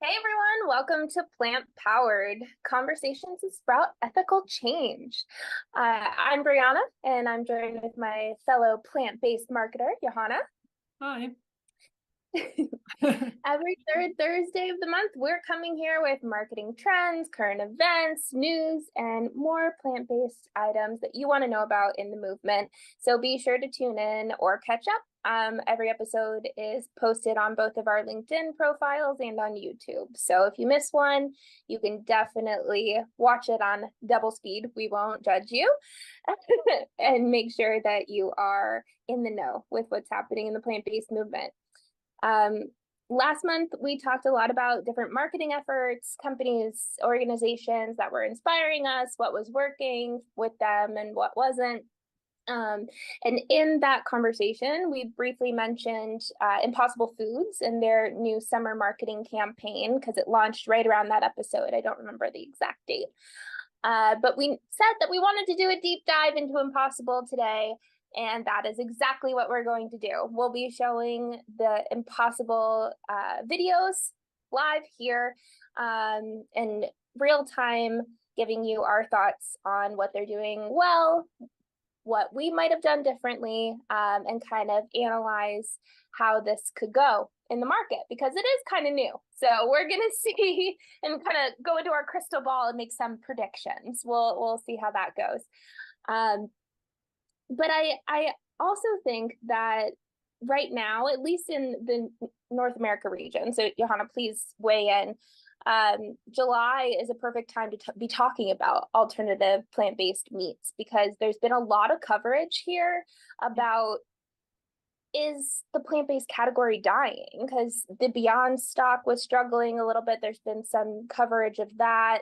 Hey everyone, welcome to Plant Powered Conversations to Sprout Ethical Change. I'm Brieanah, and I'm joined with my fellow plant-based marketer, Johanna. Hi. Every third Thursday of the month, we're coming here with marketing trends, current events, news, and more plant-based items that you want to know about in the movement. So be sure to tune in or catch up. Every episode is posted on both of our LinkedIn profiles and on YouTube. So if you miss one, you can definitely watch it on double speed. We won't judge you. And make sure that you are in the know with what's happening in the plant-based movement. Last month, we talked a lot about different marketing efforts, companies, organizations that were inspiring us, what was working with them and what wasn't. And in that conversation, we briefly mentioned Impossible Foods and their new summer marketing campaign because it launched right around that episode. I don't remember the exact date. But we said that we wanted to do a deep dive into Impossible today. And that is exactly what we're going to do. We'll be showing the Impossible videos live here in real time, giving you our thoughts on what they're doing well, what we might have done differently, and kind of analyze how this could go in the market because it is kind of new. So we're going to see and kind of go into our crystal ball and make some predictions. We'll see how that goes. But I also think that right now, at least in the North America region, so Johanna, please weigh in. July is a perfect time to be talking about alternative plant-based meats because there's been a lot of coverage here about is the plant-based category dying because the Beyond stock was struggling a little bit. There's been some coverage of that.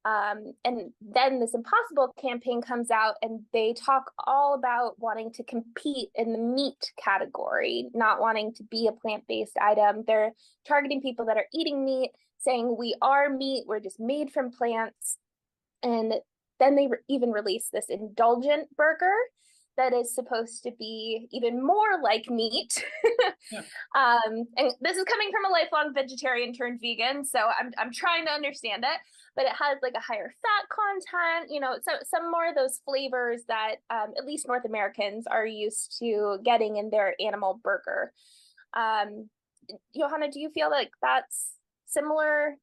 And then this Impossible campaign comes out and they talk all about wanting to compete in the meat category, not wanting to be a plant-based item. They're targeting people that are eating meat, saying we are meat, we're just made from plants. And then they even released this indulgent burger that is supposed to be even more like meat. Yeah. And this is coming from a lifelong vegetarian turned vegan, so I'm trying to understand it. But it has like a higher fat content, so some more of those flavors that at least North Americans are used to getting in their animal burger. Johanna, do you feel like that's similar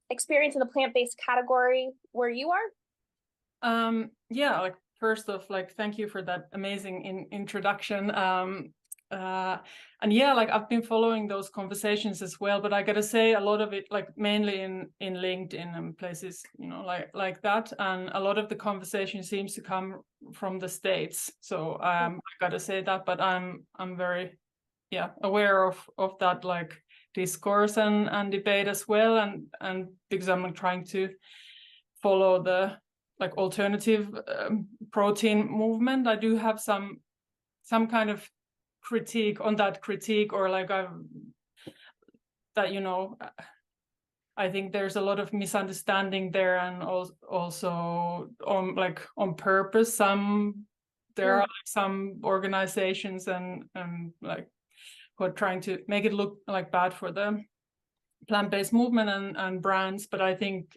experience in the plant-based category where you are? Yeah, like first off, like thank you for that amazing introduction. And yeah, like I've been following those conversations as well, but I gotta say a lot of it, like mainly in LinkedIn and places, like that, and a lot of the conversation seems to come from the States. So I gotta say that, but I'm very aware of that like discourse and debate as well, and because I'm trying to follow the like alternative protein movement. I do have some kind of critique on that critique, or like I think there's a lot of misunderstanding there, and also on purpose. There are like some organizations and like who are trying to make it look like bad for the plant-based movement and brands, but I think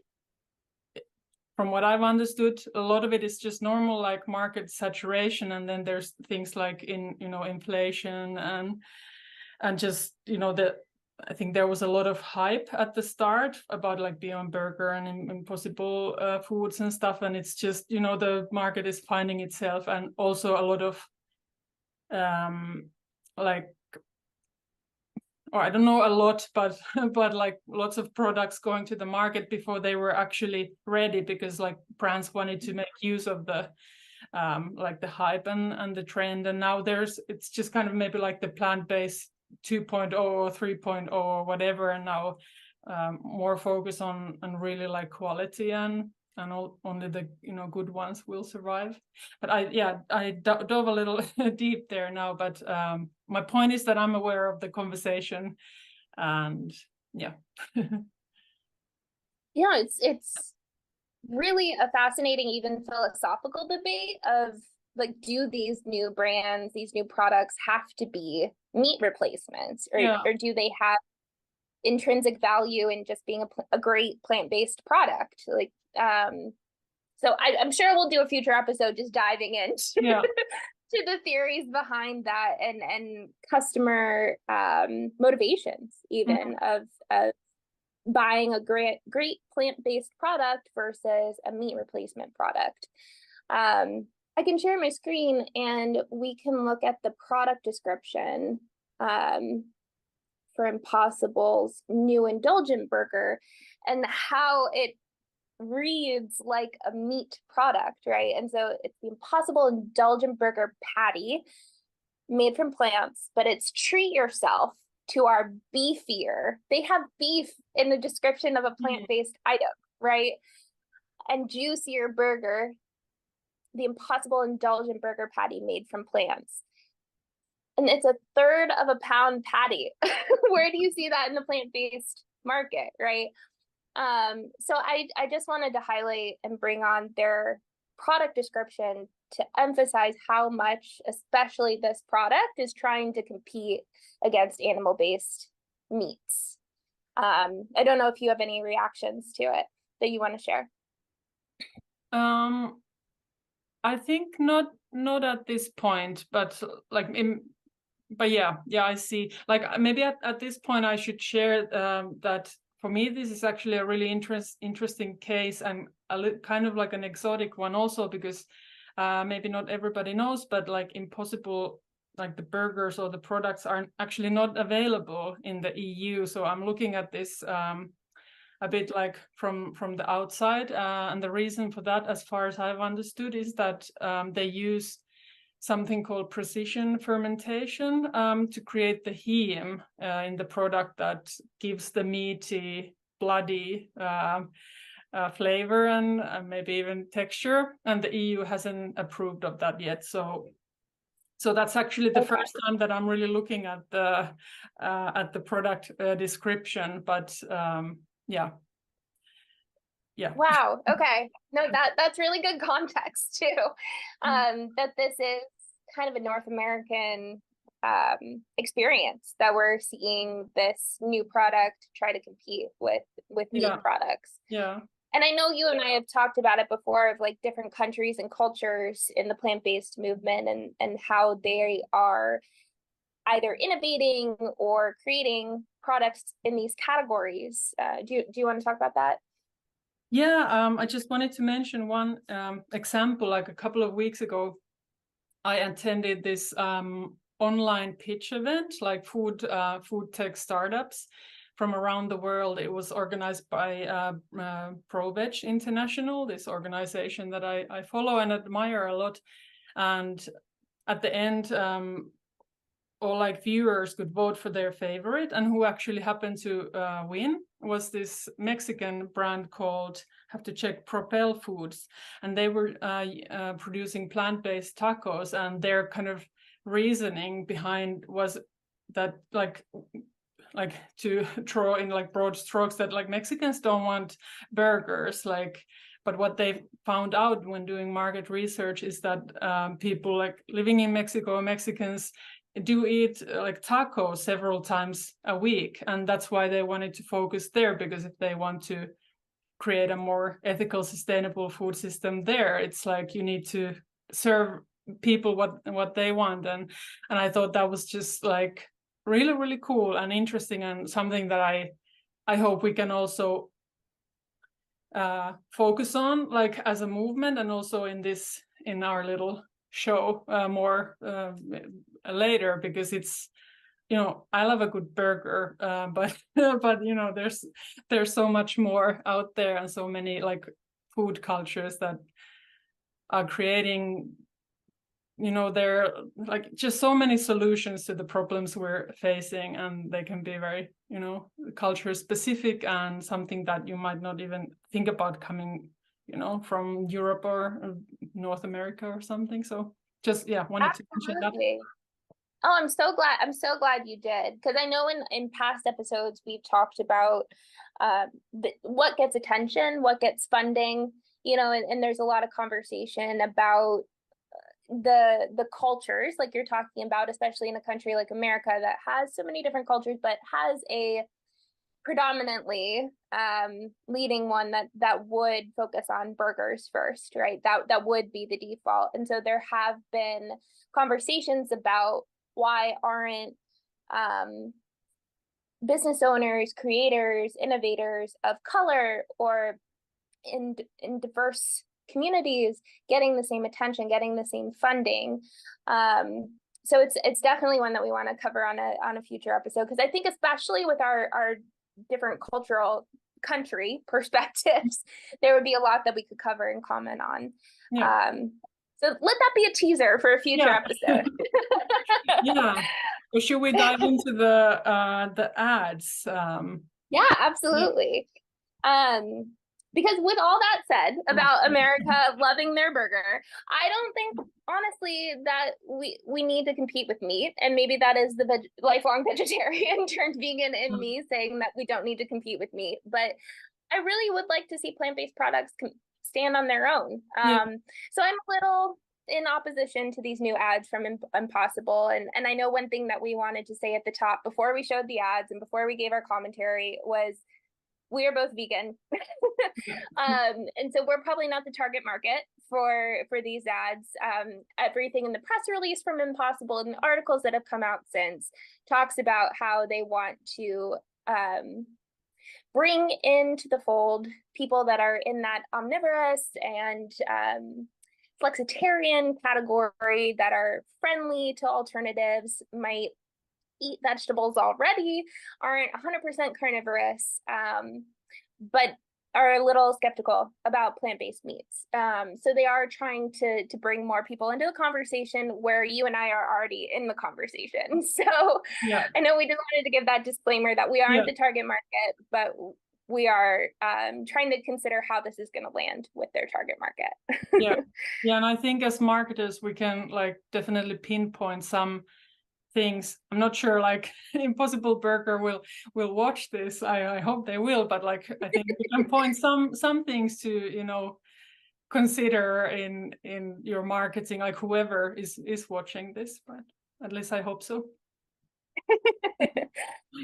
from what I've understood, a lot of it is just normal like market saturation, and then there's things like inflation and just I think there was a lot of hype at the start about like Beyond Burger and Impossible Foods and stuff, and it's just the market is finding itself, and also a lot of or I don't know a lot, but like lots of products going to the market before they were actually ready, because like brands wanted to make use of the like the hype and the trend, and now it's just kind of maybe like the plant-based 2.0 or 3.0 or whatever, and now more focus on really like quality and only the good ones will survive. But I dove a little deep there now, but my point is that I'm aware of the conversation, and it's really a fascinating, even philosophical debate of like, do these new brands, these new products have to be meat replacements, or do they have intrinsic value in just being a great plant-based product. Like, so I'm sure we'll do a future episode just diving into Yeah. to the theories behind that and customer motivations even of buying a great plant-based product versus a meat replacement product. I can share my screen and we can look at the product description for Impossible's new indulgent burger and how it reads like a meat product, right? And so it's the Impossible Indulgent Burger Patty made from plants, but it's treat yourself to our beefier. They have beef in the description of a plant-based item, right? And juicier burger, the Impossible Indulgent Burger Patty made from plants. And it's 1/3 of a pound patty. Where do you see that in the plant-based market, right? So I just wanted to highlight and bring on their product description to emphasize how much, especially this product, is trying to compete against animal-based meats. I don't know if you have any reactions to it that you want to share. I think not at this point, but like but yeah, I see. Like maybe at this point I should share that for me this is actually a really interesting case and kind of like an exotic one also, because maybe not everybody knows, but like Impossible, like the burgers or the products are actually not available in the EU. So I'm looking at this a bit like from the outside, and the reason for that, as far as I've understood, is that they use something called precision fermentation to create the heme in the product that gives the meaty, bloody flavor and maybe even texture. And the EU hasn't approved of that yet. So that's actually the first time that I'm really looking at the product description. But yeah. Wow. Okay. No, that's really good context too. That this is kind of a North American experience that we're seeing this new product try to compete with meat products. Yeah. And I know you and I have talked about it before of like different countries and cultures in the plant-based movement and how they are either innovating or creating products in these categories. Do you want to talk about that? Yeah, I just wanted to mention one example. Like a couple of weeks ago, I attended this online pitch event, like food tech startups from around the world. It was organized by ProVeg International, this organization that I follow and admire a lot. And at the end, all like viewers could vote for their favorite, and who actually happened to win was this Mexican brand called, have to check, Propel Foods, and they were producing plant-based tacos, and their kind of reasoning behind was that like to draw in like broad strokes that like Mexicans don't want burgers, like, but what they found out when doing market research is that people like living in Mexico, Mexicans do eat like tacos several times a week, and that's why they wanted to focus there, because if they want to create a more ethical, sustainable food system there, it's like you need to serve people what they want. And I thought that was just like really, really cool and interesting, and something that I hope we can also focus on, like as a movement, and also in our little show more later, because it's, you know, I love a good burger, but but you know, there's so much more out there, and so many like food cultures that are creating, you know, there are like just so many solutions to the problems we're facing, and they can be very, you know, culture specific, and something that you might not even think about coming, you know, from Europe or North America or something. So just wanted to mention that. Oh, I'm so glad you did, because I know in past episodes we've talked about what gets attention, what gets funding, you know, and there's a lot of conversation about the cultures like you're talking about, especially in a country like America that has so many different cultures, but has a predominantly leading one that would focus on burgers first, right? That would be the default. And so there have been conversations about why aren't business owners, creators, innovators of color or in diverse communities getting the same attention, getting the same funding. So it's definitely one that we want to cover on a future episode, because I think especially with our different cultural country perspectives, there would be a lot that we could cover and comment on. Yeah. So let that be a teaser for a future episode. Yeah. Or should we dive into the ads? Yeah, absolutely. Because with all that said about America loving their burger, I don't think honestly that we need to compete with meat. And maybe that is the lifelong vegetarian turned vegan in me saying that we don't need to compete with meat. But I really would like to see plant-based products stand on their own. So I'm a little in opposition to these new ads from Impossible. And I know one thing that we wanted to say at the top before we showed the ads and before we gave our commentary was we are both vegan. And so we're probably not the target market for these ads. Everything in the press release from Impossible and the articles that have come out since talks about how they want to bring into the fold people that are in that omnivorous and flexitarian category that are friendly to alternatives, might eat vegetables already, aren't 100% carnivorous, but are a little skeptical about plant-based meats. So they are trying to bring more people into the conversation where you and I are already in the conversation. So I know we just wanted to give that disclaimer that we aren't the target market, but we are trying to consider how this is going to land with their target market. And I think as marketers, we can like definitely pinpoint some things. I'm not sure like Impossible Burger will watch this. I hope they will, but like I think we can point some things to, you know, consider in your marketing, like whoever is watching this, but at least I hope so.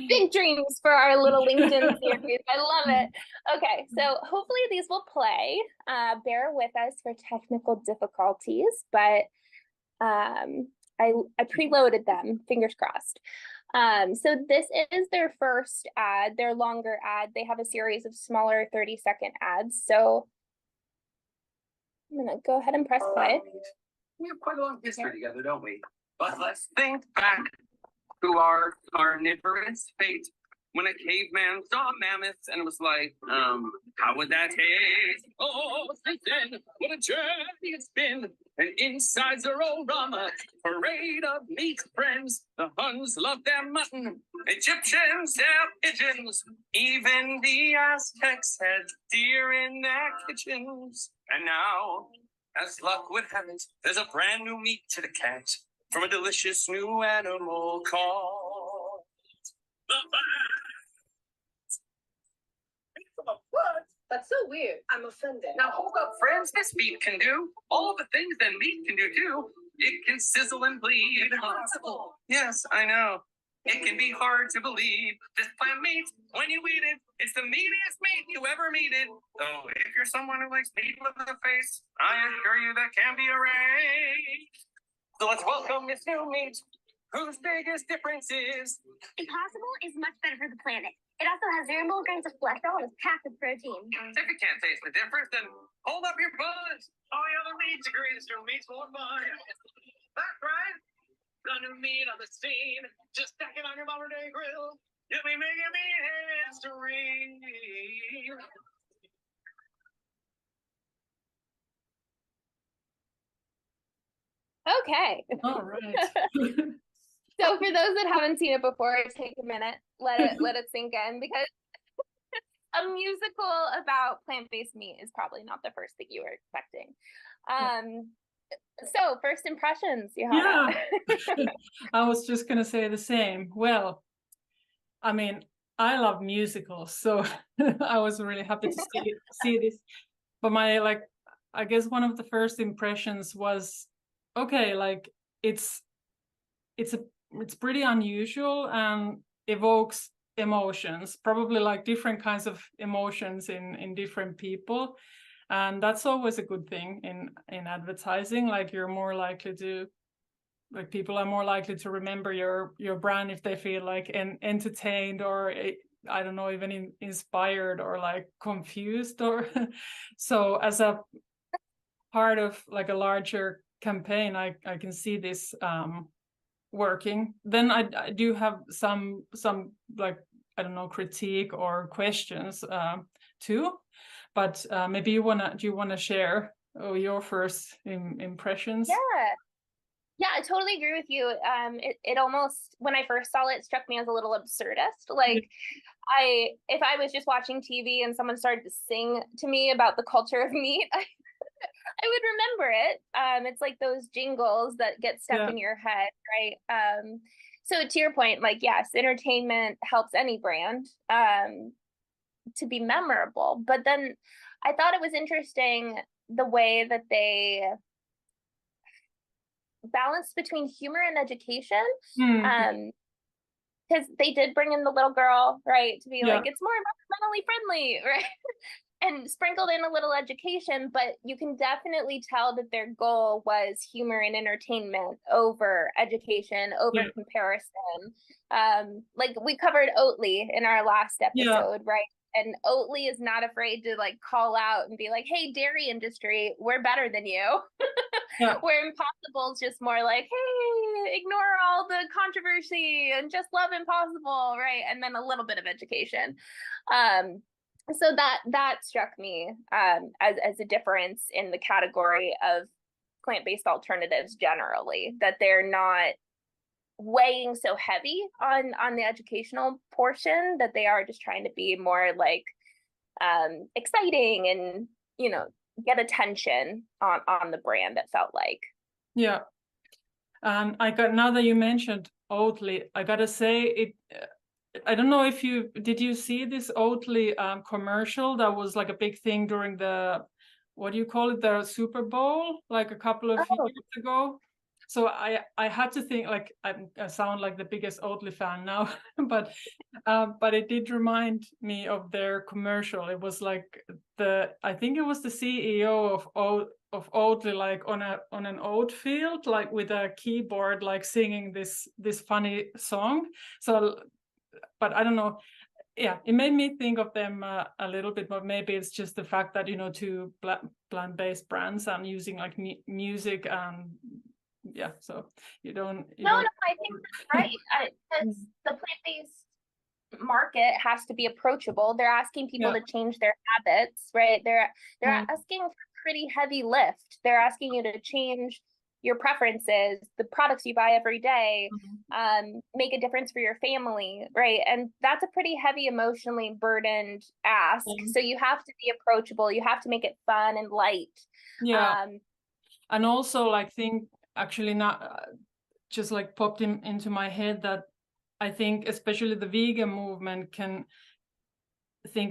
Big dreams for our little LinkedIn series. I love it. Okay, so hopefully these will play. Bear with us for technical difficulties, but I preloaded them, fingers crossed. So this is their first ad, their longer ad. They have a series of smaller 30-second ads. So I'm gonna go ahead and press play. We have quite a long history together, don't we? But let's think back to our carnivorous fate when a caveman saw mammoths and was like, how would that taste? Oh, since then, what a journey it's been. And inside Zororama, parade of meat friends. The Huns love their mutton, Egyptians their pigeons. Even the Aztecs had deer in their kitchens. And now, as luck would have it, there's a brand new meat to the cat from a delicious new animal called the What? That's so weird. I'm offended. Now hold up, friends. This meat can do all the things that meat can do too. It can sizzle and bleed. Impossible. Yes, I know. It can be hard to believe. This plant meat, when you eat it, it's the meatiest meat you ever meated. Though if you're someone who likes meat with a face, I assure you that can be arranged. So let's welcome this new meat, whose biggest difference is Impossible is much better for the planet. It also has 0 milligrams of cholesterol and is packed with protein. If you can't taste the difference, then hold up your buns. All the other meats agree this new meat's more fun. That's right. The new meat on the scene. Just stack it on your modern day grill. You'll be making me history. Okay. All right. So for those that haven't seen it before, take a minute, let it sink in, because a musical about plant-based meat is probably not the first thing you were expecting. So first impressions, Johanna. Yeah. I was just gonna say the same. Well, I mean, I love musicals, so I was really happy to see this. But I guess one of the first impressions was, okay, like it's pretty unusual and evokes emotions, probably like different kinds of emotions in different people. And that's always a good thing in advertising. Like you're more likely to, like people are more likely to remember your brand if they feel like entertained or I don't know, even inspired or like confused or so as a part of like a larger campaign, I can see this working. Then I do have some like, I don't know, critique or questions too, but maybe do you wanna share your first impressions? Yeah, I totally agree with you. It almost, when I first saw it, it struck me as a little absurdist. Like, if I was just watching TV and someone started to sing to me about the culture of meat, I would remember it. It's like those jingles that get stuck in your head, right? So to your point, like, yes, entertainment helps any brand to be memorable. But then I thought it was interesting the way that they balanced between humor and education. Because they did bring in the little girl, right, to be like, it's more environmentally friendly, right? And sprinkled in a little education, but you can definitely tell that their goal was humor and entertainment over education, over comparison. Like we covered Oatly in our last episode, right? And Oatly is not afraid to like call out and be like, hey, dairy industry, we're better than you. Where Impossible is just more like, hey, ignore all the controversy and just love Impossible, right? And then a little bit of education. So that struck me as a difference in the category of plant-based alternatives generally, that they're not weighing so heavy on the educational portion, that they are just trying to be more like exciting and, you know, get attention on the brand, it felt like. Yeah. Now that you mentioned Oatly, I gotta say it. I don't know if did you see this Oatly commercial that was like a big thing during the, what do you call it, the Super Bowl, like a couple of years ago. So I had to think, like, I sound like the biggest Oatly fan now, but it did remind me of their commercial. It was like I think it was the CEO of Oatly, like on an oat field, like with a keyboard, like singing this funny song. So, but I don't know. Yeah, it made me think of them a little bit, but maybe it's just the fact that, you know, two plant-based brands and using like music and so you don't. No, I think that's right. Because the plant-based market has to be approachable. They're asking people to change their habits, right? They're asking for pretty heavy lift. They're asking you to change your preferences, the products you buy every day, make a difference for your family, right? And that's a pretty heavy, emotionally burdened ask. So you have to be approachable. You have to make it fun and light. And also, like, actually not just like popped into my head that I think especially the vegan movement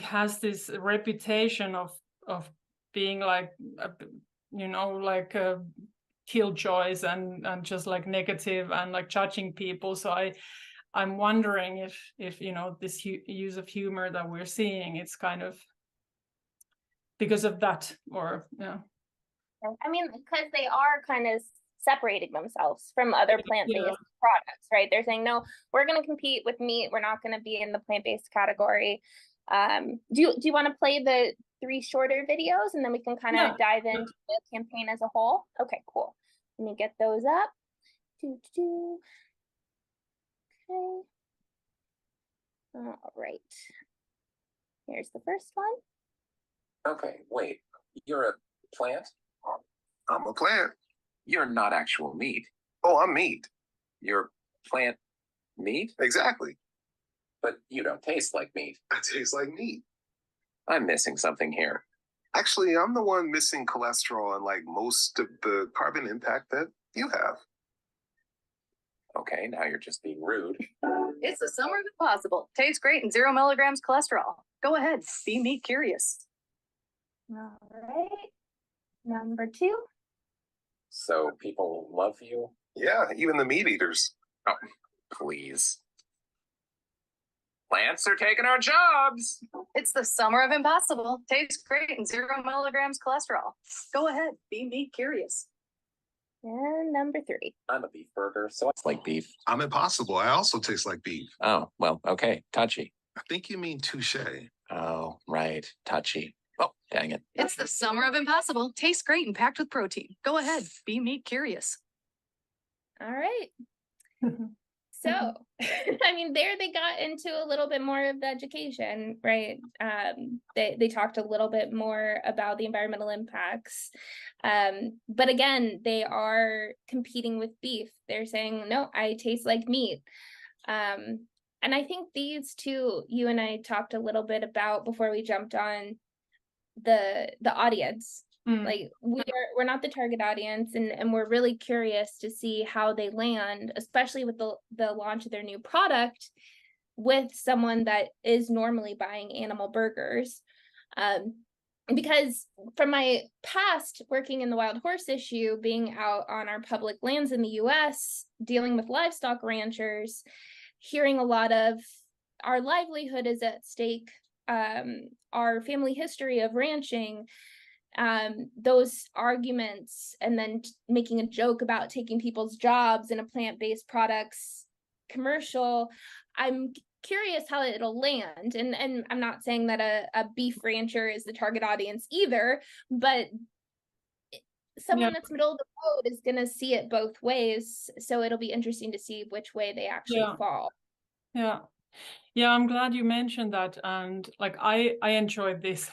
has this reputation of being like, you know, like killjoys and just like negative and like judging people. So I'm wondering if you know, this use of humor that we're seeing, it's kind of because of that, or I mean, because they are kind of separating themselves from other plant-based products, right? They're saying, no, we're going to compete with meat. We're not going to be in the plant-based category. Do you want to play the 3 shorter videos and then we can kind of dive into the campaign as a whole? Okay, cool. Let me get those up. Okay. All right. Here's the first one. Okay, wait. You're a plant? I'm a plant. You're not actual meat. Oh, I'm meat. You're plant meat? Exactly. But you don't taste like meat. I taste like meat. I'm missing something here. Actually, I'm the one missing cholesterol and like most of the carbon impact that you have. Okay, now you're just being rude. It's the summer of Impossible. Tastes great and 0 milligrams cholesterol. Go ahead, be meat curious. All right. Number 2. So people love you? Yeah, even the meat eaters. Oh, please. Plants are taking our jobs. It's the summer of impossible. Tastes great and 0 milligrams cholesterol. Go ahead, be meat curious. And number 3. I'm a beef burger, so it's like beef. I'm impossible. I also taste like beef. Oh, well, okay. Touchy. I think you mean touche. Oh, right. Touchy. Oh, dang it. It's the summer of impossible. Tastes great and packed with protein. Go ahead, be meat curious. All right. So, I mean, there they got into a little bit more of the education, right? They talked a little bit more about the environmental impacts. But again, they are competing with beef. They're saying, no, I taste like meat. And I think these two, you and I talked a little bit about before we jumped on the audience. Like we're not the target audience, and we're really curious to see how they land, especially with the launch of their new product with someone that is normally buying animal burgers. Because from my past working in the wild horse issue, being out on our public lands in the US, dealing with livestock ranchers, hearing a lot of our livelihood is at stake, our family history of ranching, those arguments, and then making a joke about taking people's jobs in a plant-based products commercial. I'm curious how it'll land, and I'm not saying that a beef rancher is the target audience either, but someone that's middle of the road is going to see it both ways, so it'll be interesting to see which way they actually fall. I'm glad you mentioned that, and like I enjoyed this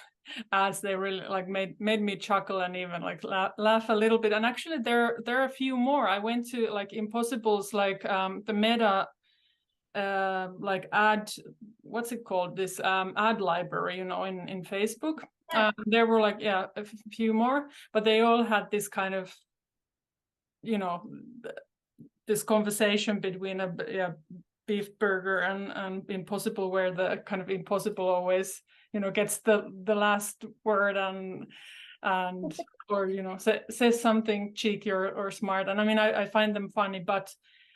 ads. They really like made me chuckle and even like laugh a little bit. And actually there are a few more. I went to like Impossible's like the Meta like ad, what's it called, this ad library, in Facebook. There were like a few more, but they all had this kind of this conversation between a beef burger and Impossible, where the kind of Impossible always gets the last word and or says something cheeky or smart. And I mean, I find them funny, but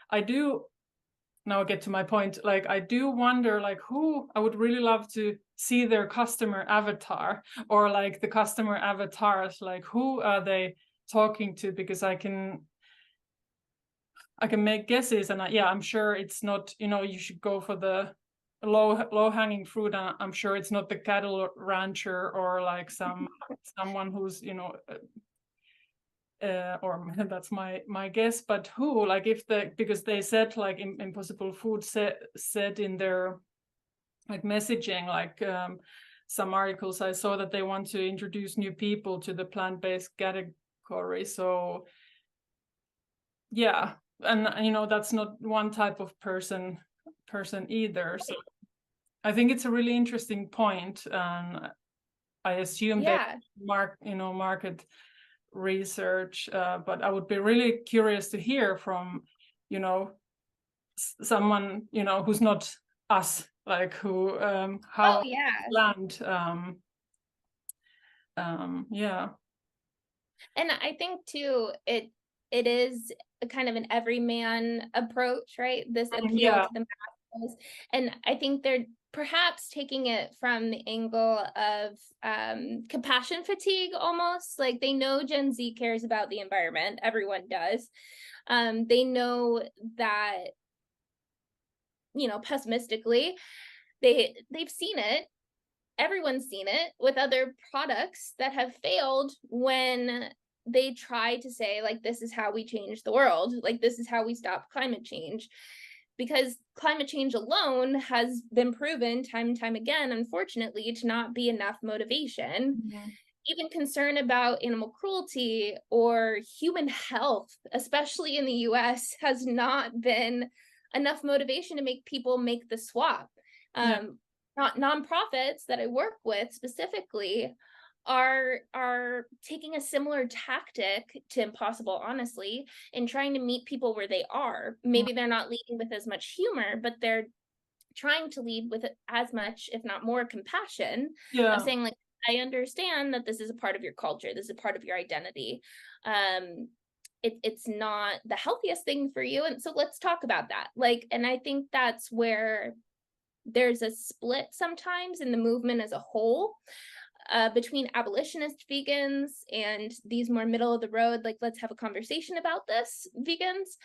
I do now get to my point. Like, I do wonder, like, who I would really love to see their customer avatar, or like the customer avatars, like who are they talking to? Because I can make guesses, and I'm sure it's not, you should go for the low hanging fruit. I'm sure it's not the cattle rancher or like someone who's or that's my guess. But who, like, because they said, like, Impossible Food said in their like messaging, like some articles I saw, that they want to introduce new people to the plant-based category. So and that's not one type of person either. So I think it's a really interesting point, and I assume that market research, but I would be really curious to hear from someone who's not us, like who how land And I think too, it is a kind of an everyman approach, right? This appeal to the masses. And I think they're perhaps taking it from the angle of compassion fatigue, almost. Like, they know Gen Z cares about the environment. Everyone does. They know that, pessimistically, they've seen it. Everyone's seen it with other products that have failed when they try to say, like, this is how we change the world, like, this is how we stop climate change. Because climate change alone has been proven time and time again, unfortunately, to not be enough motivation. Even concern about animal cruelty or human health, especially in the US, has not been enough motivation to make people make the swap. Not nonprofits that I work with specifically are taking a similar tactic to Impossible, honestly, in trying to meet people where they are. Maybe they're not leading with as much humor, but they're trying to lead with as much, if not more, compassion, of saying, like, I understand that this is a part of your culture, this is a part of your identity. It's not the healthiest thing for you, and so let's talk about that. Like, and I think that's where there's a split sometimes in the movement as a whole, between abolitionist vegans and these more middle of the road, like, let's have a conversation about this vegans.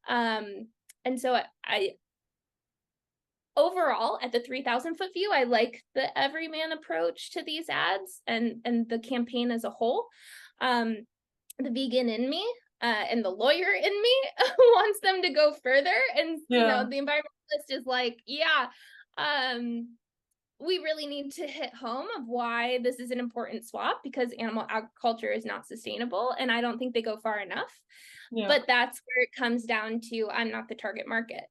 And so I overall, at the 3,000-foot view, I like the everyman approach to these ads and the campaign as a whole. The vegan in me and the lawyer in me wants them to go further, and you know, the environmentalist is like, we really need to hit home of why this is an important swap, because animal agriculture is not sustainable, and I don't think they go far enough. But that's where it comes down to, I'm not the target market.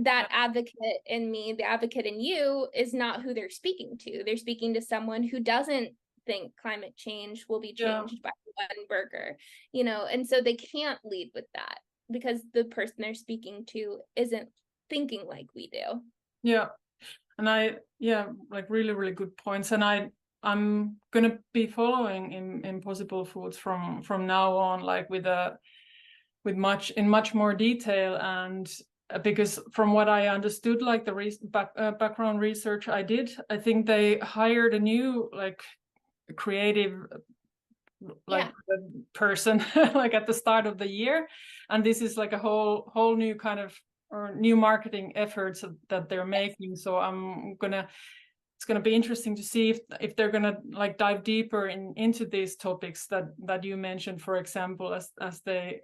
That advocate in me, the advocate in you, is not who they're speaking to. They're speaking to someone who doesn't think climate change will be changed by one burger, you know, and so they can't lead with that because the person they're speaking to isn't thinking like we do. And like really good points. And I'm gonna be following Impossible Foods from now on, like with much more detail. And because from what I understood, like the background research I did, I think they hired a new like creative person like at the start of the year, and this is like a whole new kind of or new marketing efforts that they're making. So it's gonna be interesting to see if they're gonna like dive deeper into these topics that you mentioned, for example, as they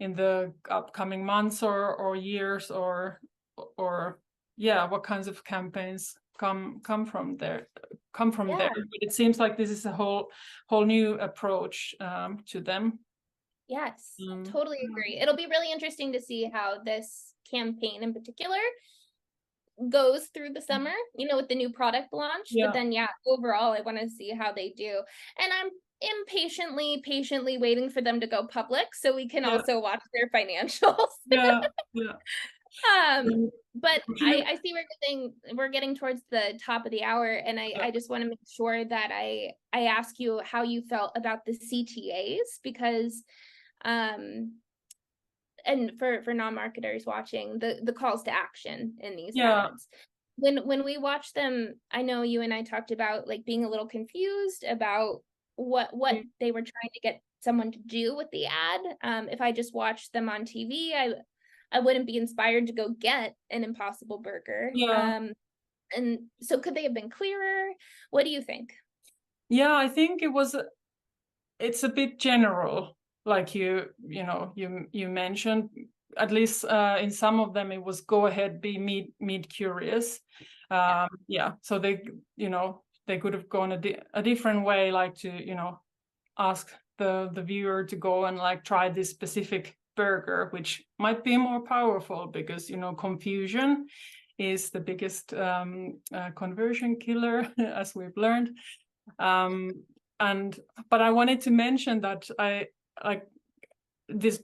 in the upcoming months or years, or what kinds of campaigns come from there. But it seems like this is a whole new approach to them. Yes, totally agree. It'll be really interesting to see how this campaign in particular goes through the summer, you know, with the new product launch. But then overall I want to see how they do, and I'm patiently waiting for them to go public so we can also watch their financials. But I see we're getting towards the top of the hour, and I just want to make sure that I ask you how you felt about the CTAs, because and for non-marketers watching, the calls to action in these ads. When we watch them, I know you and I talked about like being a little confused about what they were trying to get someone to do with the ad. If I just watched them on TV, I wouldn't be inspired to go get an Impossible Burger. And so could they have been clearer? What do you think? I think it's a bit general, like you mentioned. At least in some of them it was go ahead, be meat curious. So they could have gone a different way, like to ask the viewer to go and like try this specific burger, which might be more powerful, because confusion is the biggest conversion killer, as we've learned. But I wanted to mention that I like this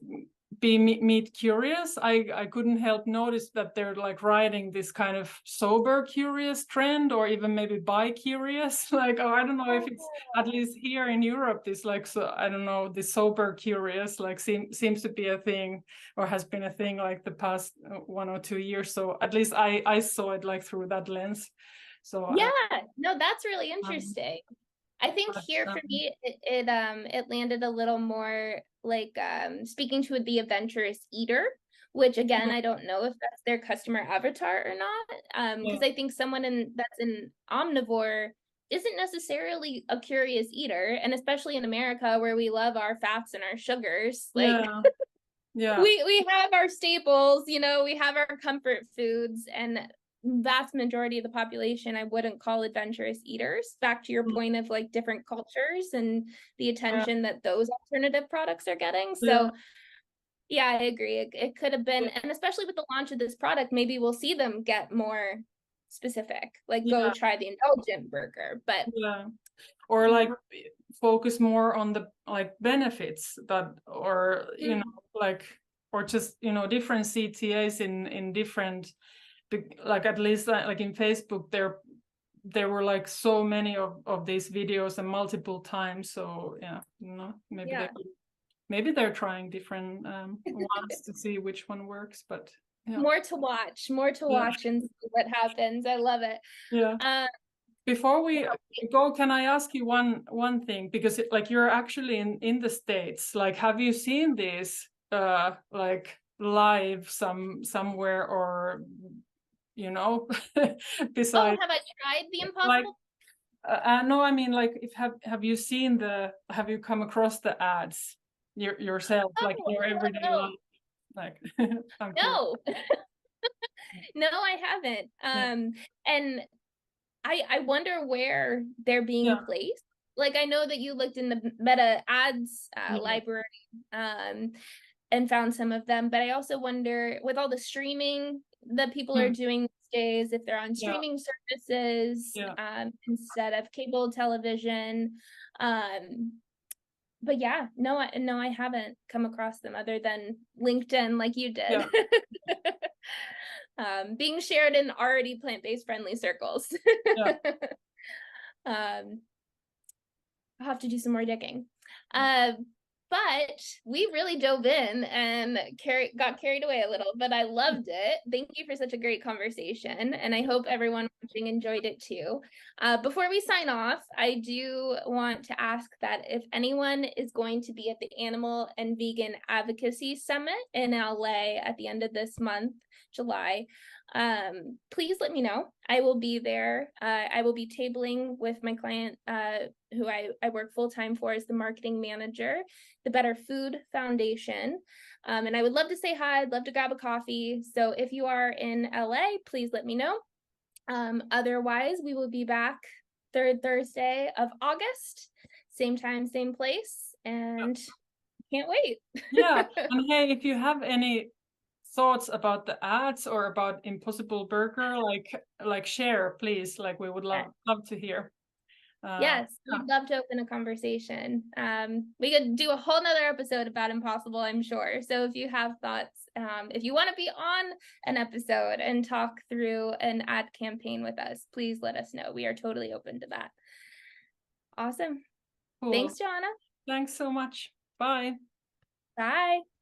be meat curious. I couldn't help notice that they're like riding this kind of sober curious trend, or even maybe bi curious. Like, I don't know if it's at least here in Europe, this like, so I don't know, the sober curious like seems to be a thing, or has been a thing like the past 1 or 2 years. So at least I saw it like through that lens. So that's really interesting. I think here for me, it landed a little more like speaking to the adventurous eater, which again, I don't know if that's their customer avatar or not, because I think someone that's an omnivore isn't necessarily a curious eater, and especially in America where we love our fats and our sugars, like we have our staples, we have our comfort foods, and vast majority of the population I wouldn't call adventurous eaters, back to your point of like different cultures and the attention that those alternative products are getting. So I agree, it could have been, and especially with the launch of this product, maybe we'll see them get more specific, like go try the indulgent burger, but or like focus more on the like benefits that, or like, or just different CTAs in different, like at least like in Facebook there were like so many of these videos and multiple times. So maybe they're trying different ones to see which one works. But Yeah. More to watch and see what happens. I love it. Yeah. Before we go, can I ask you one thing? Because like you're actually in the States. Like, have you seen this like live somewhere, or besides? Have I tried the Like, impossible? no, I mean, like, if have you come across the ads yourself, like in your everyday life? Like, I'm curious. No. No, I haven't. And I wonder where they're being placed. Like, I know that you looked in the Meta ads library and found some of them, but I also wonder, with all the streaming that people are doing these days, if they're on streaming services instead of cable television. But yeah, no, I haven't come across them other than LinkedIn, like you did. Being shared in already plant-based friendly circles. I'll have to do some more digging. But we really dove in and got carried away a little, but I loved it. Thank you for such a great conversation, and I hope everyone watching enjoyed it too. Before we sign off, I do want to ask that if anyone is going to be at the Animal and Vegan Advocacy Summit in LA at the end of this month, July, please let me know. I will be there. I will be tabling with my client, who I work full-time for as the marketing manager, the Better Food Foundation. And I would love to say hi. I'd love to grab a coffee. So if you are in LA, please let me know. Otherwise, we will be back third Thursday of August, same time, same place, and can't wait. Yeah, and hey, if you have any thoughts about the ads or about Impossible Burger, like share, please. Like, we would love to hear. Yes, we'd love to open a conversation. We could do a whole nother episode about Impossible, I'm sure. So if you have thoughts, if you want to be on an episode and talk through an ad campaign with us, please let us know. We are totally open to that. Awesome. Cool. Thanks, Johanna. Thanks so much. Bye. Bye.